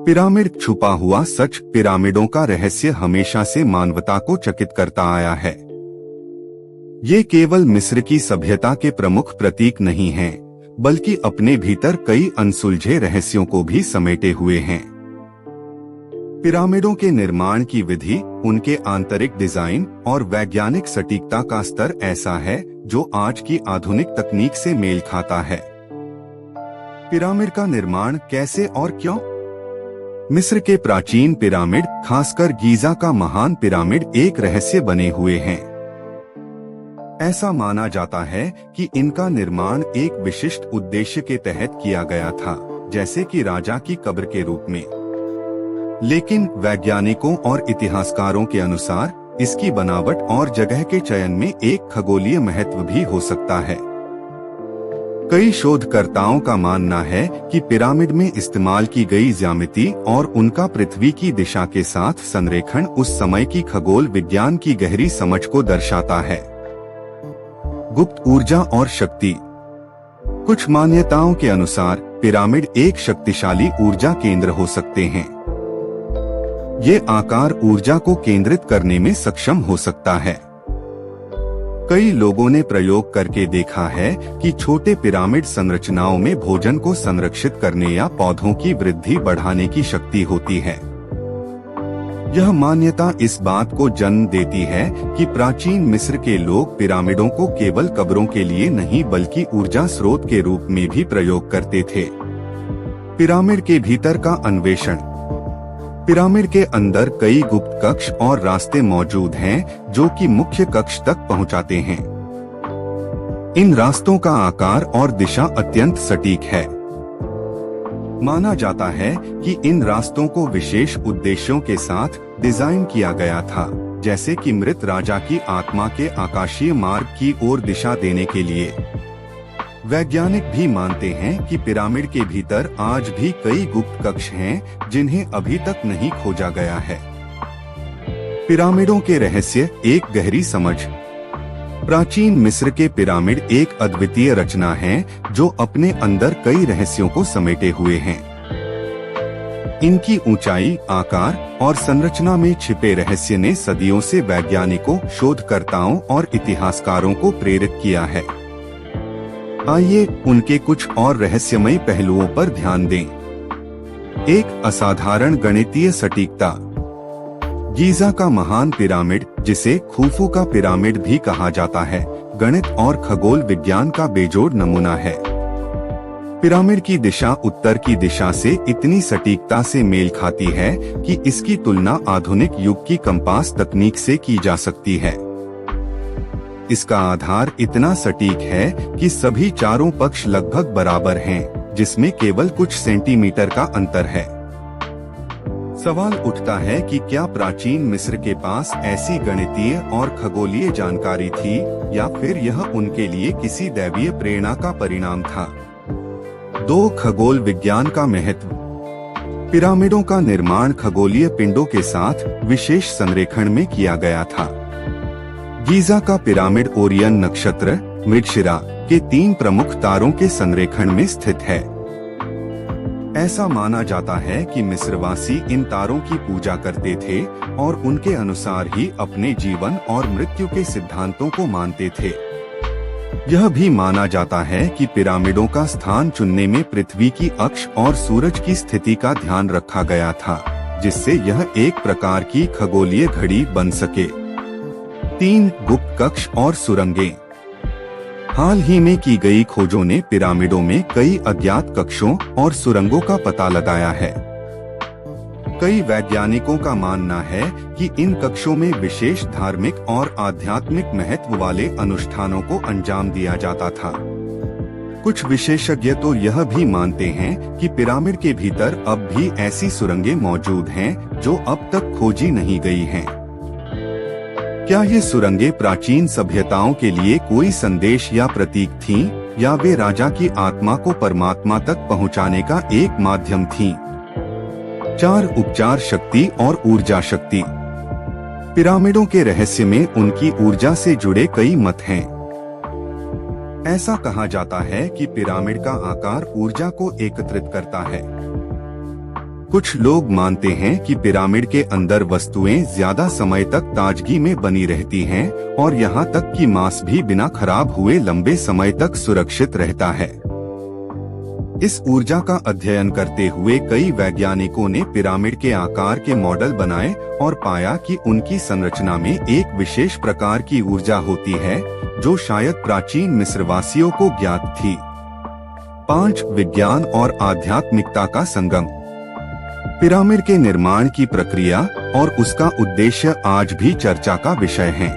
Pyramid छुपा हुआ सच। पिरामिडों का रहस्य हमेशा से मानवता को चकित करता आया है। ये केवल मिस्र की सभ्यता के प्रमुख प्रतीक नहीं हैं, बल्कि अपने भीतर कई अनसुलझे रहस्यों को भी समेटे हुए हैं। पिरामिडों के निर्माण की विधि, उनके आंतरिक डिजाइन और वैज्ञानिक सटीकता का स्तर ऐसा है जो आज की आधुनिक तकनीक से मेल खाता है। पिरामिड का निर्माण कैसे और क्यों? मिस्र के प्राचीन पिरामिड, खासकर गीजा का महान पिरामिड, एक रहस्य बने हुए हैं। ऐसा माना जाता है कि इनका निर्माण एक विशिष्ट उद्देश्य के तहत किया गया था, जैसे कि राजा की कब्र के रूप में। लेकिन वैज्ञानिकों और इतिहासकारों के अनुसार इसकी बनावट और जगह के चयन में एक खगोलीय महत्व भी हो सकता है। कई शोधकर्ताओं का मानना है कि पिरामिड में इस्तेमाल की गई ज्यामिति और उनका पृथ्वी की दिशा के साथ संरेखण उस समय की खगोल विज्ञान की गहरी समझ को दर्शाता है। गुप्त ऊर्जा और शक्ति। कुछ मान्यताओं के अनुसार पिरामिड एक शक्तिशाली ऊर्जा केंद्र हो सकते हैं। ये आकार ऊर्जा को केंद्रित करने में सक्षम हो सकता है। कई लोगों ने प्रयोग करके देखा है कि छोटे पिरामिड संरचनाओं में भोजन को संरक्षित करने या पौधों की वृद्धि बढ़ाने की शक्ति होती है। यह मान्यता इस बात को जन्म देती है कि प्राचीन मिस्र के लोग पिरामिडों को केवल कब्रों के लिए नहीं बल्कि ऊर्जा स्रोत के रूप में भी प्रयोग करते थे। पिरामिड के भीतर का अन्वेषण। पिरामिड के अंदर कई गुप्त कक्ष और रास्ते मौजूद हैं जो कि मुख्य कक्ष तक पहुंचाते हैं। इन रास्तों का आकार और दिशा अत्यंत सटीक है। माना जाता है कि इन रास्तों को विशेष उद्देश्यों के साथ डिजाइन किया गया था, जैसे कि मृत राजा की आत्मा के आकाशीय मार्ग की ओर दिशा देने के लिए। वैज्ञानिक भी मानते हैं कि पिरामिड के भीतर आज भी कई गुप्त कक्ष हैं जिन्हें अभी तक नहीं खोजा गया है। पिरामिडों के रहस्य, एक गहरी समझ। प्राचीन मिस्र के पिरामिड एक अद्वितीय रचना है जो अपने अंदर कई रहस्यों को समेटे हुए हैं। इनकी ऊंचाई, आकार और संरचना में छिपे रहस्य ने सदियों से वैज्ञानिकों, शोधकर्ताओं और इतिहासकारों को प्रेरित किया है। आइए उनके कुछ और रहस्यमयी पहलुओं पर ध्यान दें। एक असाधारण गणितीय सटीकता। गीजा का महान पिरामिड, जिसे खुफू का पिरामिड भी कहा जाता है, गणित और खगोल विज्ञान का बेजोड़ नमूना है। पिरामिड की दिशा उत्तर की दिशा से इतनी सटीकता से मेल खाती है कि इसकी तुलना आधुनिक युग की कंपास तकनीक से की जा सकती है। इसका आधार इतना सटीक है कि सभी चारों पक्ष लगभग बराबर हैं, जिसमें केवल कुछ सेंटीमीटर का अंतर है। सवाल उठता है कि क्या प्राचीन मिस्र के पास ऐसी गणितीय और खगोलीय जानकारी थी या फिर यह उनके लिए किसी दैवीय प्रेरणा का परिणाम था। 2. खगोल विज्ञान का महत्व। पिरामिडों का निर्माण खगोलीय पिंडों के साथ विशेष संरेखण में किया गया था। गीजा का पिरामिड ओरियन नक्षत्र, मृगशिरा के 3 प्रमुख तारों के संरेखण में स्थित है। ऐसा माना जाता है कि मिस्रवासी इन तारों की पूजा करते थे और उनके अनुसार ही अपने जीवन और मृत्यु के सिद्धांतों को मानते थे। यह भी माना जाता है कि पिरामिडों का स्थान चुनने में पृथ्वी की अक्ष और सूरज की स्थिति का ध्यान रखा गया था, जिससे यह एक प्रकार की खगोलीय घड़ी बन सके। 3. गुप्त कक्ष और सुरंगें। हाल ही में की गई खोजों ने पिरामिडों में कई अज्ञात कक्षों और सुरंगों का पता लगाया है। कई वैज्ञानिकों का मानना है कि इन कक्षों में विशेष धार्मिक और आध्यात्मिक महत्व वाले अनुष्ठानों को अंजाम दिया जाता था। कुछ विशेषज्ञ तो यह भी मानते हैं कि पिरामिड के भीतर अब भी ऐसी सुरंगें मौजूद हैं जो अब तक खोजी नहीं गई हैं। क्या ये सुरंगें प्राचीन सभ्यताओं के लिए कोई संदेश या प्रतीक थीं, या वे राजा की आत्मा को परमात्मा तक पहुंचाने का एक माध्यम थीं? 4. उपचार शक्ति और ऊर्जा शक्ति। पिरामिडों के रहस्य में उनकी ऊर्जा से जुड़े कई मत हैं। ऐसा कहा जाता है कि पिरामिड का आकार ऊर्जा को एकत्रित करता है। कुछ लोग मानते हैं कि पिरामिड के अंदर वस्तुएं ज्यादा समय तक ताजगी में बनी रहती हैं और यहाँ तक कि मांस भी बिना खराब हुए लंबे समय तक सुरक्षित रहता है। इस ऊर्जा का अध्ययन करते हुए कई वैज्ञानिकों ने पिरामिड के आकार के मॉडल बनाए और पाया कि उनकी संरचना में एक विशेष प्रकार की ऊर्जा होती है जो शायद प्राचीन मिस्रवासियों को ज्ञात थी। 5. विज्ञान और आध्यात्मिकता का संगम। पिरामिड के निर्माण की प्रक्रिया और उसका उद्देश्य आज भी चर्चा का विषय है।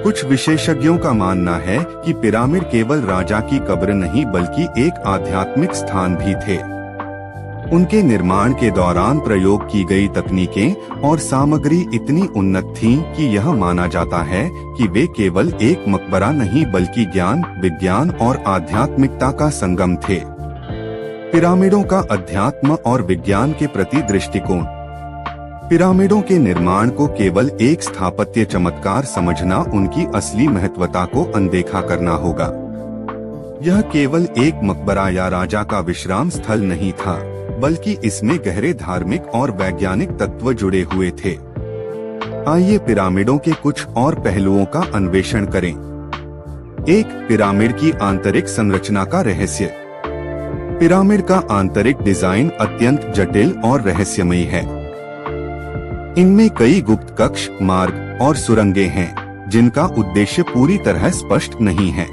कुछ विशेषज्ञों का मानना है कि पिरामिड केवल राजा की कब्र नहीं बल्कि एक आध्यात्मिक स्थान भी थे। उनके निर्माण के दौरान प्रयोग की गई तकनीकें और सामग्री इतनी उन्नत थीं कि यह माना जाता है कि वे केवल एक मकबरा नहीं बल्कि ज्ञान, विज्ञान और आध्यात्मिकता का संगम थे। पिरामिडों का अध्यात्म और विज्ञान के प्रति दृष्टिकोण। पिरामिडों के निर्माण को केवल एक स्थापत्य चमत्कार समझना उनकी असली महत्वता को अनदेखा करना होगा। यह केवल एक मकबरा या राजा का विश्राम स्थल नहीं था, बल्कि इसमें गहरे धार्मिक और वैज्ञानिक तत्व जुड़े हुए थे। आइए पिरामिडों के कुछ और पहलुओं का अन्वेषण करें। 1. पिरामिड की आंतरिक संरचना का रहस्य। पिरामिड का आंतरिक डिजाइन अत्यंत जटिल और रहस्यमयी है। इनमें कई गुप्त कक्ष, मार्ग और सुरंगें हैं, जिनका उद्देश्य पूरी तरह स्पष्ट नहीं है।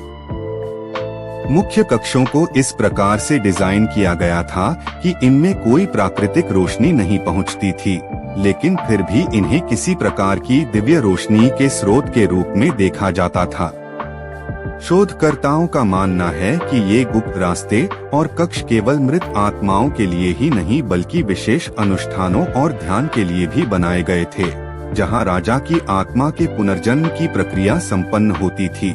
मुख्य कक्षों को इस प्रकार से डिजाइन किया गया था कि इनमें कोई प्राकृतिक रोशनी नहीं पहुंचती थी, लेकिन फिर भी इन्हें किसी प्रकार की दिव्य रोशनी के स्रोत के रूप में देखा जाता था। शोधकर्ताओं का मानना है कि ये गुप्त रास्ते और कक्ष केवल मृत आत्माओं के लिए ही नहीं बल्कि विशेष अनुष्ठानों और ध्यान के लिए भी बनाए गए थे, जहां राजा की आत्मा के पुनर्जन्म की प्रक्रिया संपन्न होती थी।